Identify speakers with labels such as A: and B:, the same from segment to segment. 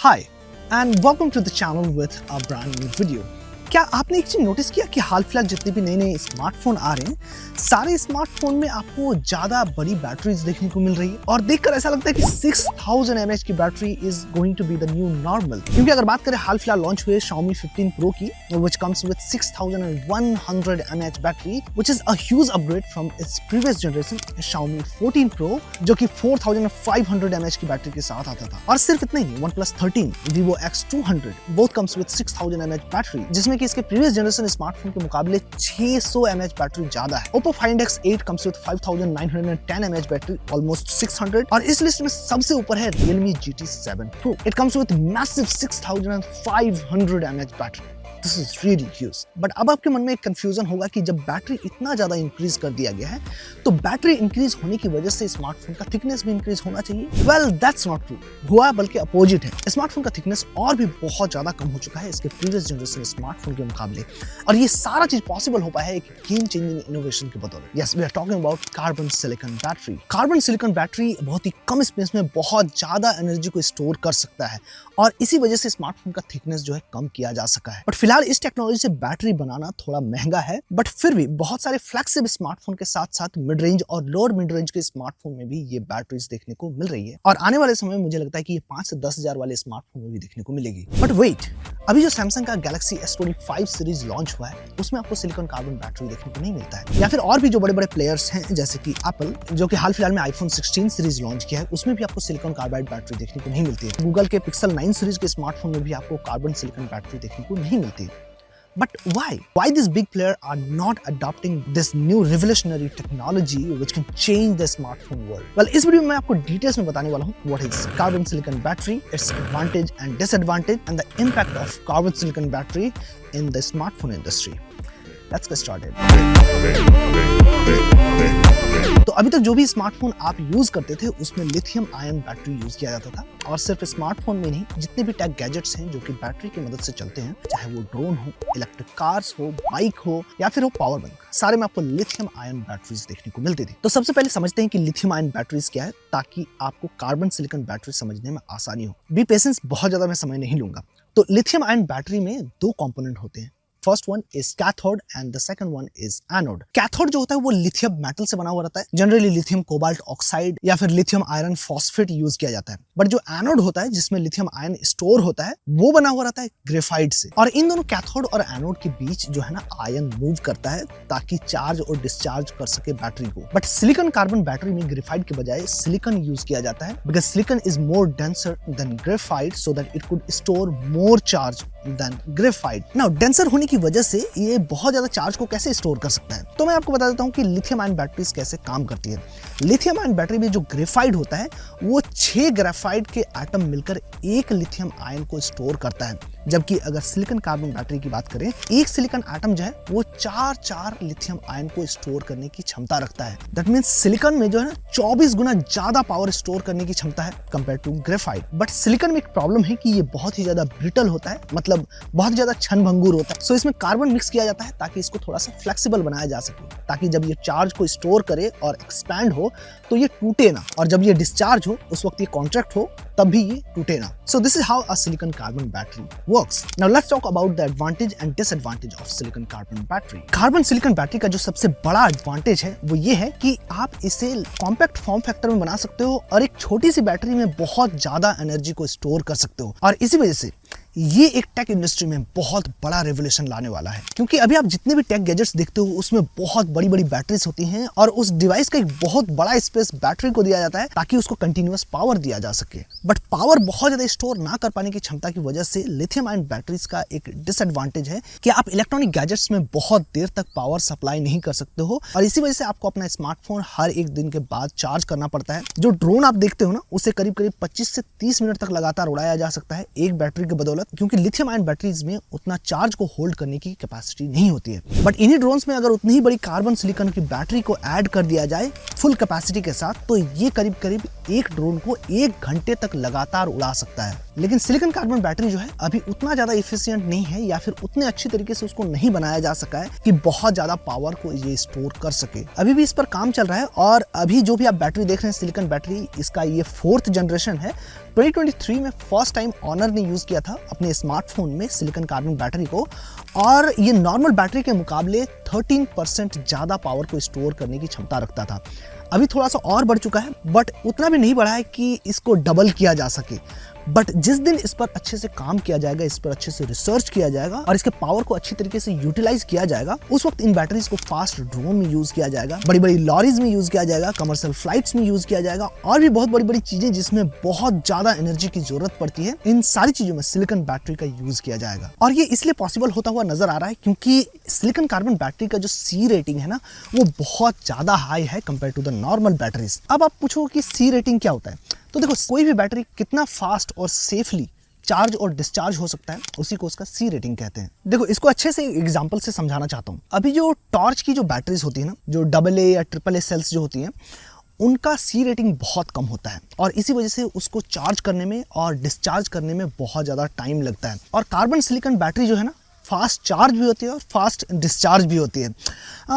A: Hi, and welcome to the channel with a brand new video. क्या आपने एक चीज नोटिस किया कि हाल फिलहाल जितने भी नए नए स्मार्टफोन आ रहे हैं, सारे स्मार्टफोन में आपको ज्यादा बड़ी बैटरीज देखने को मिल रही है और देखकर ऐसा लगता है कि 6000 mAh की battery is going to be the new normal. क्योंकि अगर बात करें हाल फिलहाल लॉन्च हुए Xiaomi 15 Pro की, which comes with 6100 mAh battery, which is a huge upgrade from its previous generation Xiaomi 14 Pro, जो कि 4500 mAh की बैटरी के साथ आता था। और सिर्फ इतना ही नहीं, OnePlus 13, Vivo X200 both comes with 6000 mAh battery, जिसमें कि इसके प्रीवियस जनरेशन स्मार्टफोन के मुकाबले 600 mAh बैटरी ज्यादा है। Oppo Find X8 comes with 5910 mAh battery, almost 600, और इस लिस्ट में सबसे ऊपर है Realme GT7 Pro. It comes with massive 6500 mAh battery. This is really huge. But अब आपके मन में एक कंफ्यूजन होगा कि जब बैटरी इतना ज्यादा इंक्रीज कर दिया गया है, तो बैटरी इंक्रीज होने की वजह से स्मार्टफोन का थिकनेस भी इंक्रीज होना चाहिए। Well, that's not true. हुआ बल्कि अपोजिट है। स्मार्टफोन का थिकनेस और भी बहुत ज्यादा कम हो चुका है इसके प्रीवियस जनरेशन स्मार्टफोन के मुकाबले, और ये सारा चीज पॉसिबल हो पाया है एक गेम चेंजिंग इनोवेशन के बदौलत। Yes, we are talking about carbon silicon battery. Carbon silicon battery बहुत ही कम स्पेस में बहुत ज्यादा एनर्जी को स्टोर कर सकता है, और इसी वजह से स्मार्टफोन का थिकनेस जो है कम किया जा सका है। बट फिलहाल इस टेक्नोलॉजी से बैटरी बनाना थोड़ा महंगा है, बट फिर भी बहुत सारे फ्लैगशिप स्मार्टफोन के साथ साथ मिड रेंज और लोअर मिड रेंज के स्मार्टफोन में भी ये बैटरीज देखने को मिल रही है, और आने वाले समय में मुझे लगता है कि ये 5 से 10 हजार वाले स्मार्टफोन में भी देखने को मिलेगी। बट वेट, अभी जो सैमसंग का गैलेक्सी S25 सीरीज लॉन्च हुआ है, उसमें आपको सिलिकॉन कार्बन बैटरी देखने को नहीं मिलता है। या फिर और भी जो बड़े बड़े प्लेयर्स हैं जैसे कि एप्पल, जो कि हाल फिलहाल में iPhone 16 सीरीज लॉन्च किया है, उसमें भी आपको सिलिकॉन कार्बाइड बैटरी देखने को नहीं मिलती है। गूगल के Pixel 9 सीरीज के स्मार्टफोन में भी आपको कार्बन सिलिकॉन बैटरी देखने को नहीं मिलती है। But why? Why these big players are not adopting this new revolutionary technology which can change the smartphone world? Well, इस वीडियो में मैं आपको डिटेल्स में बताने वाला हूँ what is carbon silicon battery, its advantage and disadvantage, and the impact of carbon silicon battery in the smartphone industry. Let's get started. तो अभी तक जो भी स्मार्टफोन आप यूज करते थे उसमें लिथियम आयन बैटरी यूज किया जाता था, और सिर्फ स्मार्टफोन में नहीं, जितने भी टेक गैजेट्स हैं जो कि बैटरी की मदद से चलते हैं, चाहे वो ड्रोन हो, इलेक्ट्रिक कार्स हो, बाइक हो, या फिर हो पावर बैंक, सारे में आपको लिथियम आयन बैटरीज देखने को मिलती थी। तो सबसे पहले समझते हैं कि लिथियम आयन बैटरीज क्या है, ताकि आपको कार्बन सिलिकॉन बैटरी समझने में आसानी हो। बी पेशेंस, बहुत ज्यादा मैं समय नहीं लूंगा। तो लिथियम आयन बैटरी में दो कंपोनेंट होते हैं। First one is cathode and the second one is anode. Cathode जो होता है वो लिथियम मेटल से बना हुआ रहता है, जनरली लिथियम कोबाल्ट ऑक्साइड या फिर लिथियम आयरन फॉस्फेट यूज किया जाता है। बट जो एनोड होता है, जिसमें लिथियम आयन स्टोर होता है, वो बना हुआ रहता है ग्रेफाइट से। और इन दोनों कैथोड और एनोड के बीच जो है ना, आयन मूव करता है ताकि चार्ज और डिस्चार्ज कर सके बैटरी को। बट सिलिकॉन कार्बन बैटरी में ग्रेफाइट के बजाय सिलिकॉन यूज किया जाता है, because silicon is more denser than graphite, so that it could store more charge than graphite. Now denser होने की वजह से ये बहुत ज्यादा चार्ज को कैसे स्टोर कर सकता है, तो मैं आपको बता देता हूं कि लिथियम आयन बैटरीज कैसे काम करती है। लिथियम आयन बैटरी में जो ग्रेफाइट होता है, वो 6 ग्रेफाइट के एटम मिलकर एक लिथियम आयन को स्टोर करता है, जबकि अगर सिलिकॉन कार्बन बैटरी की बात करें, एक सिलिकॉन एटम जो है वो 4 लिथियम आयन को स्टोर करने की क्षमता रखता है। दैट मींस सिलिकॉन में जो है ना 24 गुना ज्यादा पावर स्टोर करने की क्षमता है compare to graphite. But silicon में एक प्रॉब्लम है कि ये बहुत ही ज्यादा ब्रिटल होता है, मतलब बहुत ज्यादा क्षण भंगुर होता है। सो इसमें कार्बन मिक्स किया जाता है ताकि इसको थोड़ा सा फ्लेक्सिबल बनाया जा सके, ताकि जब ये चार्ज को स्टोर करे और एक्सपैंड हो तो ये टूटे ना, और जब ये डिस्चार्ज हो उस वक्त ये कॉन्ट्रैक्ट हो तब भी ये टूटे ना। So this is how a silicon carbon battery works. Now let's talk about the advantage and disadvantage of silicon carbon battery. Carbon silicon battery का जो सबसे बड़ा एडवांटेज है वो ये है कि आप इसे कॉम्पैक्ट फॉर्म फैक्टर में बना सकते हो, और एक छोटी सी बैटरी में बहुत ज्यादा एनर्जी को स्टोर कर सकते हो, और इसी वजह से ये एक टेक इंडस्ट्री में बहुत बड़ा रेवोल्यूशन लाने वाला है। क्योंकि अभी आप जितने भी टेक गैजेट्स देखते हो उसमें बहुत बड़ी बड़ी बैटरीज होती हैं, और उस डिवाइस का एक बहुत बड़ा स्पेस बैटरी को दिया जाता है ताकि उसको कंटिन्यूअस पावर दिया जा सके। बट पावर बहुत ज्यादा स्टोर ना कर पाने की क्षमता की वजह से लिथियम आयन बैटरीज का एक डिसएडवांटेज है कि आप इलेक्ट्रॉनिक गैजेट्स में बहुत देर तक पावर सप्लाई नहीं कर सकते हो, और इसी वजह से आपको अपना स्मार्टफोन हर एक दिन के बाद चार्ज करना पड़ता है। जो ड्रोन आप देखते हो ना, उसे करीब करीब 25 से 30 मिनट तक लगातार उड़ाया जा सकता है एक बैटरी के बदौलत, क्योंकि लिथियम आयन बैटरीज में उतना चार्ज को होल्ड करने की कैपेसिटी नहीं होती है। बट इन्हीं ड्रोन्स में अगर उतनी ही बड़ी कार्बन सिलिकॉन की बैटरी को ऐड कर दिया जाए फुल कैपेसिटी के साथ, तो ये करीब करीब एक ड्रोन को 1 घंटे तक लगातार उड़ा सकता है। लेकिन सिलिकॉन कार्बन बैटरी जो है अभी उतना ज्यादा इफिशिएंट नहीं है या फिर उतने अच्छी तरीके से उसको नहीं बनाया जा सका है कि बहुत ज्यादा पावर को ये स्टोर कर सके। अभी भी इस पर काम चल रहा है और अभी जो भी आप बैटरी देख रहे हैं सिलिकॉन बैटरी, इसका ये 4th जनरेशन है। 2023 में फर्स्ट टाइम ऑनर ने यूज किया था अपने स्मार्टफोन में सिलिकॉन कार्बन बैटरी को, और ये नॉर्मल बैटरी के मुकाबले 13% ज्यादा पावर को स्टोर करने की क्षमता रखता था। अभी थोड़ा सा और बढ़ चुका है, बट उतना भी नहीं बढ़ा है कि इसको डबल किया जा सके। बट जिस दिन इस पर अच्छे से काम किया जाएगा, इस पर अच्छे से रिसर्च किया जाएगा और इसके पावर को अच्छी तरीके से यूटिलाइज किया जाएगा, उस वक्त इन बैटरीज को फास्ट ड्रोन में यूज किया जाएगा, बड़ी बड़ी लॉरीज में यूज किया जाएगा, कमर्शियल फ्लाइट्स में यूज किया जाएगा, और भी बहुत बड़ी बड़ी चीजें जिसमें बहुत ज्यादा एनर्जी की जरूरत पड़ती है, इन सारी चीजों में सिलिकॉन बैटरी का यूज किया जाएगा। और ये इसलिए पॉसिबल होता हुआ नजर आ रहा है क्योंकि सिलिकॉन कार्बन बैटरी का जो सी रेटिंग है ना, वो बहुत ज्यादा हाई है compare to the normal batteries. अब आप पूछो कि सी रेटिंग क्या होता है, तो देखो कोई भी बैटरी कितना फास्ट और सेफली चार्ज और डिस्चार्ज हो सकता है, उसी को उसका सी रेटिंग कहते हैं। देखो इसको अच्छे से एग्जांपल से समझाना चाहता हूँ। अभी जो टॉर्च की जो बैटरीज होती है ना, जो AA या AAA सेल्स जो होती हैं, उनका सी रेटिंग बहुत कम होता है और इसी वजह से उसको चार्ज करने में और डिस्चार्ज करने में बहुत ज़्यादा टाइम लगता है। और कार्बन सिलिकॉन बैटरी जो है ना, फास्ट चार्ज भी होती है और फास्ट डिस्चार्ज भी होती है।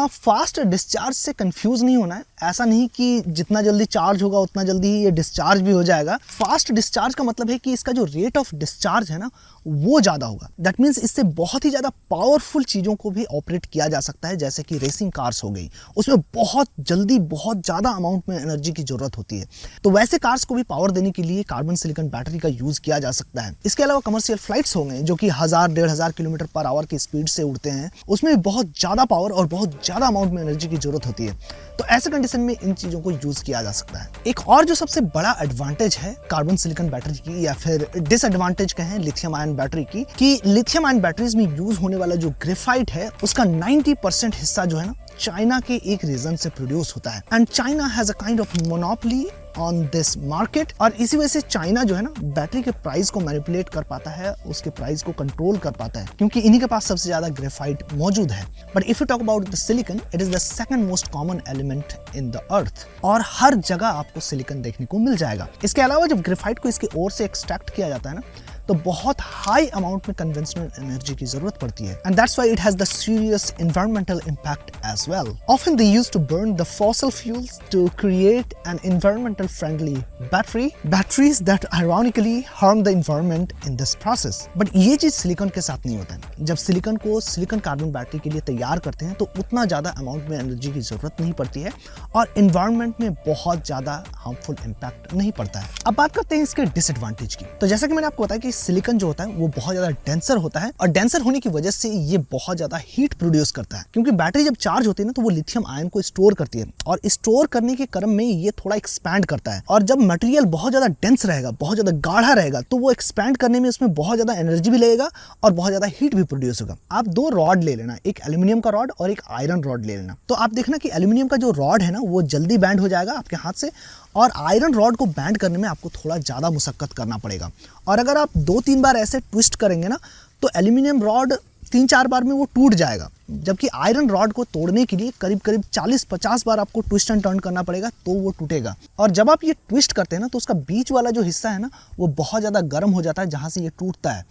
A: फास्ट डिस्चार्ज से कंफ्यूज नहीं होना है, ऐसा नहीं कि जितना जल्दी चार्ज होगा उतना जल्दी ही ये डिस्चार्ज भी हो जाएगा। फास्ट डिस्चार्ज का मतलब है कि इसका जो रेट ऑफ डिस्चार्ज है ना, वो ज़्यादा होगा। दैट मीन्स इससे बहुत ही ज़्यादा पावरफुल चीज़ों को भी ऑपरेट किया जा सकता है, जैसे कि रेसिंग कार्स हो गई, उसमें बहुत जल्दी बहुत ज़्यादा अमाउंट में एनर्जी की ज़रूरत होती है। तो वैसे कार्स को भी पावर देने के लिए कार्बन सिलिकॉन बैटरी का यूज़ किया जा सकता है। इसके अलावा कमर्शियल फ्लाइट्स हो गए जो कि 1000-1500 किलोमीटर पर आवर की स्पीड से उड़ते हैं, उसमें बहुत ज़्यादा पावर और बहुत ज़्यादा अमाउंट में एनर्जी की ज़रूरत होती है। तो ऐसे कंडीशन में इन चीज़ों को यूज़ किया जा सकता है। एक और जो सबसे बड़ा एडवांटेज है कार्बन सिलिकॉन बैटरी की, या फिर डिसएडवांटेज कहें लिथियम आयन बैटरी की, कि लिथियम आयन बैटरीज में यूज होने वाला जो ग्रेफाइट है, उसका 90% हिस्सा जो है ना, चाइना के एक रीजन से प्रोड्यूस होता है। And China has a kind of monopoly on this market, और इसी वजह से चाइना जो है ना, बैटरी के प्राइस को मैनिपुलेट कर पाता है, उसके प्राइस को कंट्रोल कर पाता है, क्योंकि इन्हीं के पास सबसे ज्यादा ग्रेफाइट मौजूद है। But if you talk about the silicon, it is the second most common element in the earth, और हर जगह आपको सिलिकॉन देखने को मिल जाएगा। इसके अलावा जब ग्रेफाइट को इसके ओर से एक्सट्रैक्ट किया जाता है ना, तो बहुत हाई अमाउंट में कन्वेंशनल एनर्जी की जरूरत पड़ती है, and that's why it has the serious environmental impact as well. Often they used to burn the fossil fuels to create an environmental friendly batteries that ironically harm the environment in this process. But ये चीज silicon के साथ नहीं होता है। जब silicon को silicon carbon battery के लिए तैयार करते हैं, तो उतना ज्यादा अमाउंट में एनर्जी की जरूरत नहीं पड़ती है और एनवायरनमेंट में बहुत ज्यादा हार्मफुल इम्पैक्ट नहीं पड़ता है। अब बात करते हैं इसके डिसएडवांटेज की। तो जैसा कि मैंने आपको बताया कि सिलिकॉन जो होता है वो बहुत ज्यादा डेंसर होता है, और डेंसर होने की वजह से ये बहुत ज्यादा हीट प्रोड्यूस करता है, क्योंकि बैटरी जब चार्ज होती है ना, तो वो लिथियम आयन को स्टोर करती है, और स्टोर करने के क्रम में ये थोड़ा एक्सपैंड करता है। और जब मटेरियल बहुत ज्यादा डेंस रहेगा, बहुत ज्यादा गाढ़ा रहेगा, तो वो एक्सपैंड करने में उसमें बहुत ज्यादा एनर्जी भी लगेगा और बहुत ज्यादा हीट भी प्रोड्यूस होगा। आप 2 रॉड ले लेना, एक एल्यूमिनियम का रॉड और एक आयरन रॉड ले लेना। तो आप देखना कि एल्यूमिनियम का जो रॉड है ना, वो जल्दी बैंड हो जाएगा आपके हाथ से, और आयरन रॉड को बैंड करने में आपको थोड़ा ज़्यादा मुशक्कत करना पड़ेगा। और अगर आप 2-3 बार ऐसे ट्विस्ट करेंगे ना, तो एल्यूमिनियम रॉड 3-4 बार में वो टूट जाएगा, जबकि आयरन रॉड को तोड़ने के लिए करीब 40-50 बार आपको ट्विस्ट एंड टर्न करना पड़ेगा, तो वो टूटेगा। और जब आप ये ट्विस्ट करते हैं ना, तो उसका बीच वाला जो हिस्सा है ना, वो बहुत ज़्यादा गर्म हो जाता है, जहाँ से ये टूटता है।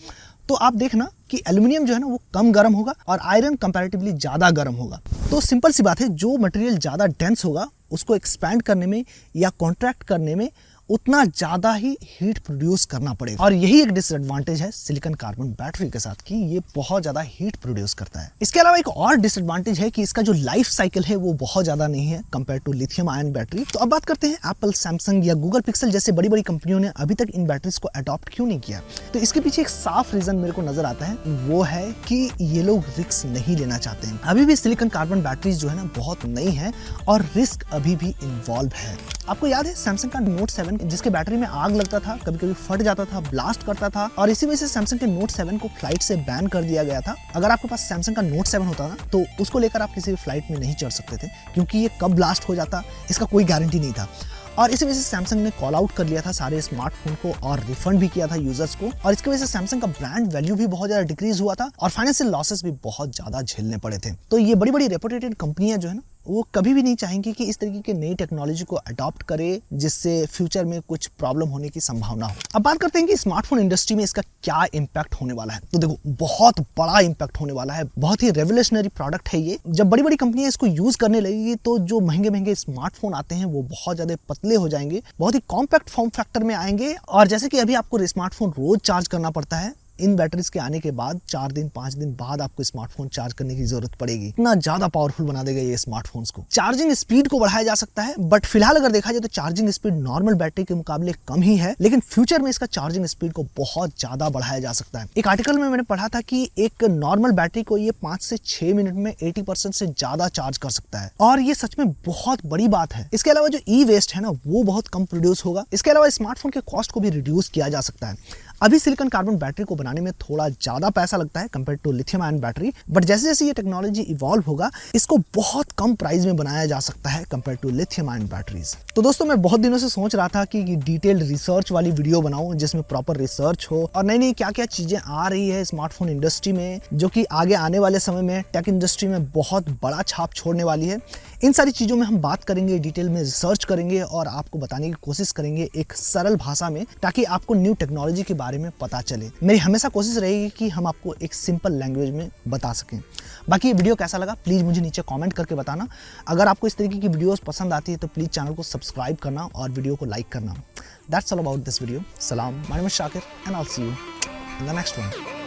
A: तो आप देखना कि एल्यूमिनियम जो है ना, वो कम गर्म होगा और आयरन कंपैरेटिवली ज़्यादा गर्म होगा। तो सिंपल सी बात है, जो मटेरियल ज़्यादा डेंस होगा, उसको एक्सपैंड करने में या कॉन्ट्रैक्ट करने में उतना ज़्यादा ही हीट प्रोड्यूस करना पड़ेगा। और यही एक डिसएडवांटेज है सिलिकॉन कार्बन बैटरी के साथ, कि ये बहुत ज़्यादा हीट प्रोड्यूस करता है। इसके अलावा एक और डिसएडवांटेज है कि इसका जो लाइफ साइकिल है वो बहुत ज़्यादा नहीं है compare to lithium ion battery. तो अब बात करते हैं एप्पल, सैमसंग या गूगल पिक्सल जैसे बड़ी बड़ी कंपनियों ने अभी तक इन बैटरीज को अडॉप्ट क्यों नहीं किया। तो इसके पीछे एक साफ रीज़न मेरे को नजर आता है, वो है कि ये लोग रिस्क नहीं लेना चाहते हैं। अभी भी सिलिकॉन कार्बन बैटरीज जो है ना, बहुत नई है और रिस्क अभी भी इन्वॉल्व है। आपको याद है सैमसंग का नोट 7, जिसके बैटरी में आग लगता था, कभी कभी फट जाता था, ब्लास्ट करता था, और इसी वजह से सैमसंग के नोट 7 को फ्लाइट से बैन कर दिया गया था। अगर आपके पास सैमसंग का नोट 7 होता ना, तो उसको लेकर आप किसी भी फ्लाइट में नहीं चढ़ सकते थे, क्योंकि ये कब ब्लास्ट हो जाता इसका कोई गारंटी नहीं था। और इसी वजह से सैमसंग ने कॉल आउट कर लिया था सारे स्मार्टफोन को और रिफंड भी किया था यूजर्स को, और इसकी वजह से सैमसंग का ब्रांड वैल्यू भी बहुत ज्यादा डिक्रीज हुआ था और फाइनेंशियल लॉसेस भी बहुत ज्यादा झेलने पड़े थे। तो ये बड़ी बड़ी रेपुटेटेड कंपनियां जो है ना, वो कभी भी नहीं चाहेंगे कि इस तरीके की नई टेक्नोलॉजी को अडॉप्ट करे जिससे फ्यूचर में कुछ प्रॉब्लम होने की संभावना हो। अब बात करते हैं कि स्मार्टफोन इंडस्ट्री में इसका क्या इम्पैक्ट होने वाला है। तो देखो, बहुत बड़ा इम्पैक्ट होने वाला है, बहुत ही रेवोल्यूशनरी प्रोडक्ट है ये। जब बड़ी बड़ी कंपनियां इसको यूज करने लगेगी तो जो महंगे महंगे स्मार्टफोन आते हैं वो बहुत ज्यादा पतले हो जाएंगे, बहुत ही कॉम्पैक्ट फॉर्म फैक्टर में आएंगे। और जैसे कि अभी आपको स्मार्टफोन रोज चार्ज करना पड़ता है, इन बैटरीज के आने के बाद 4 दिन 5 दिन बाद आपको स्मार्टफोन चार्ज करने की जरूरत पड़ेगी। इतना ज्यादा पावरफुल बना देगा ये स्मार्टफोन्स को। चार्जिंग स्पीड को बढ़ाया जा सकता है, बट फिलहाल अगर देखा जाए तो चार्जिंग स्पीड नॉर्मल बैटरी के मुकाबले कम ही है, लेकिन फ्यूचर में इसका चार्जिंग स्पीड को बहुत ज्यादा बढ़ाया जा सकता है। एक आर्टिकल में मैंने पढ़ा था कि एक नॉर्मल बैटरी को ये 5 से 6 मिनट में 80% से ज्यादा चार्ज कर सकता है, और ये सच में बहुत बड़ी बात है। इसके अलावा जो ई वेस्ट है ना, वो बहुत कम प्रोड्यूस होगा। इसके अलावा स्मार्टफोन के कॉस्ट को भी रिड्यूस किया जा सकता है। अभी सिलिकॉन कार्बन बैटरी को बनाने में थोड़ा ज्यादा पैसा लगता है compare to lithium ion battery, but जैसे जैसे ये टेक्नोलॉजी इवॉल्व होगा इसको बहुत कम प्राइस में बनाया जा सकता है compare to lithium ion batteries. तो दोस्तों, मैं बहुत दिनों से सोच रहा था कि डिटेल्ड रिसर्च वाली वीडियो बनाऊं जिसमें प्रॉपर रिसर्च हो और नई नई क्या क्या चीजें आ रही है स्मार्टफोन इंडस्ट्री में, जो कि आगे आने वाले समय में टेक इंडस्ट्री में बहुत बड़ा छाप छोड़ने वाली है। इन सारी चीजों में हम बात करेंगे, डिटेल में रिसर्च करेंगे और आपको बताने की कोशिश करेंगे एक सरल भाषा में, ताकि आपको न्यू टेक्नोलॉजी के बारे में पता चले। मेरी हमेशा कोशिश रहेगी कि हम आपको एक सिंपल लैंग्वेज में बता सकें। बाकी ये वीडियो कैसा लगा प्लीज़ मुझे नीचे कमेंट करके बताना। अगर आपको इस तरीके की वीडियोस पसंद आती है तो प्लीज़ चैनल को सब्सक्राइब करना और वीडियो को लाइक करना। That's all about this video. सलाम, my name is Shakir and I will see you in the next one.